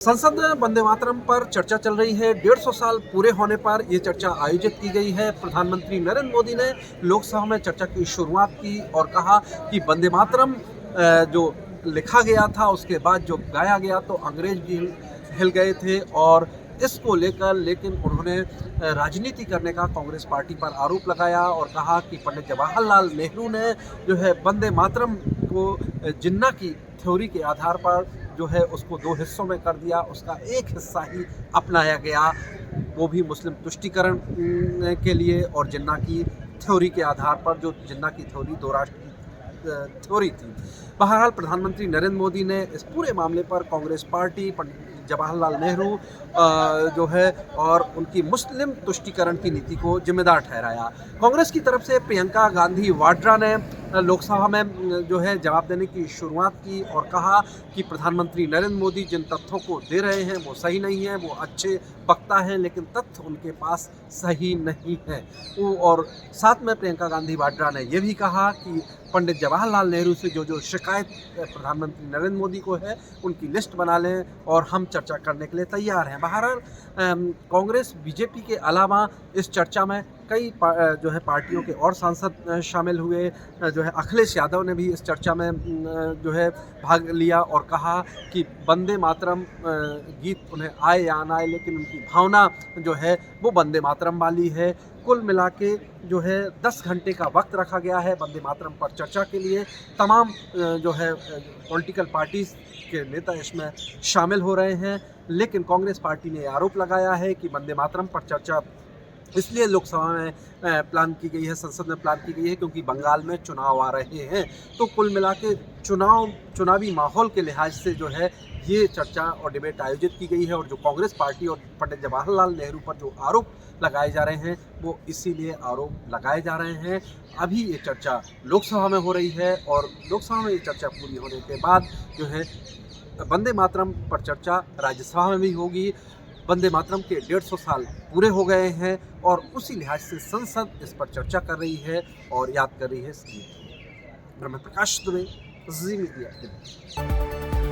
संसद में वंदे मातरम पर चर्चा चल रही है। 150 साल पूरे होने पर यह चर्चा आयोजित की गई है। प्रधानमंत्री नरेंद्र मोदी ने लोकसभा में चर्चा की शुरुआत की और कहा कि वंदे मातरम जो लिखा गया था उसके बाद जो गाया गया तो अंग्रेज भी हिल गए थे और इसको लेकर लेकिन उन्होंने राजनीति करने का कांग्रेस पार्टी पर आरोप लगाया और कहा कि पंडित जवाहरलाल नेहरू ने जो है वंदे मातरम को जिन्ना की थ्योरी के आधार पर जो है उसको दो हिस्सों में कर दिया, उसका एक हिस्सा ही अपनाया गया, वो भी मुस्लिम तुष्टीकरण के लिए और जिन्ना की थ्योरी के आधार पर, जो जिन्ना की थ्योरी दो राष्ट्र की थ्योरी थी। बहरहाल प्रधानमंत्री नरेंद्र मोदी ने इस पूरे मामले पर कांग्रेस पार्टी, पंडित जवाहरलाल नेहरू जो है और उनकी मुस्लिम तुष्टीकरण की नीति को जिम्मेदार ठहराया। कांग्रेस की तरफ से प्रियंका गांधी वाड्रा ने लोकसभा में जो है जवाब देने की शुरुआत की और कहा कि प्रधानमंत्री नरेंद्र मोदी जिन तथ्यों को दे रहे हैं वो सही नहीं है, वो अच्छे वक्ता हैं लेकिन तथ्य उनके पास सही नहीं है। और साथ में प्रियंका गांधी वाड्रा ने यह भी कहा कि पंडित जवाहरलाल नेहरू से जो जो शिकायत प्रधानमंत्री नरेंद्र मोदी को है उनकी लिस्ट बना लें और हम चर्चा करने के लिए तैयार हैं। बहरहाल कांग्रेस, बीजेपी के अलावा इस चर्चा में कई जो है पार्टियों के और सांसद शामिल हुए। जो है अखिलेश यादव ने भी इस चर्चा में जो है भाग लिया और कहा कि वंदे मातरम गीत उन्हें आए या ना आए लेकिन उनकी भावना जो है वो वंदे मातरम वाली है। कुल मिला के जो है 10 घंटे का वक्त रखा गया है वंदे मातरम पर चर्चा के लिए। तमाम जो है पॉलिटिकल पार्टीज के नेता इसमें शामिल हो रहे हैं, लेकिन कांग्रेस पार्टी ने आरोप लगाया है कि वंदे मातरम पर चर्चा इसलिए लोकसभा में प्लान की गई है, संसद में प्लान की गई है क्योंकि बंगाल में चुनाव आ रहे हैं। तो कुल मिला के चुनावी माहौल के लिहाज से जो है ये चर्चा और डिबेट आयोजित की गई है और जो कांग्रेस पार्टी और पंडित जवाहरलाल नेहरू पर जो आरोप लगाए जा रहे हैं वो इसीलिए आरोप लगाए जा रहे हैं। अभी ये चर्चा लोकसभा में हो रही है और लोकसभा में ये चर्चा पूरी होने के बाद जो है वंदे मातरम पर चर्चा राज्यसभा में भी होगी। वंदे मातरम के 150 साल पूरे हो गए हैं और उसी लिहाज से संसद इस पर चर्चा कर रही है और याद कर रही है। ब्रह्म प्रकाश दुबे, जी मीडिया।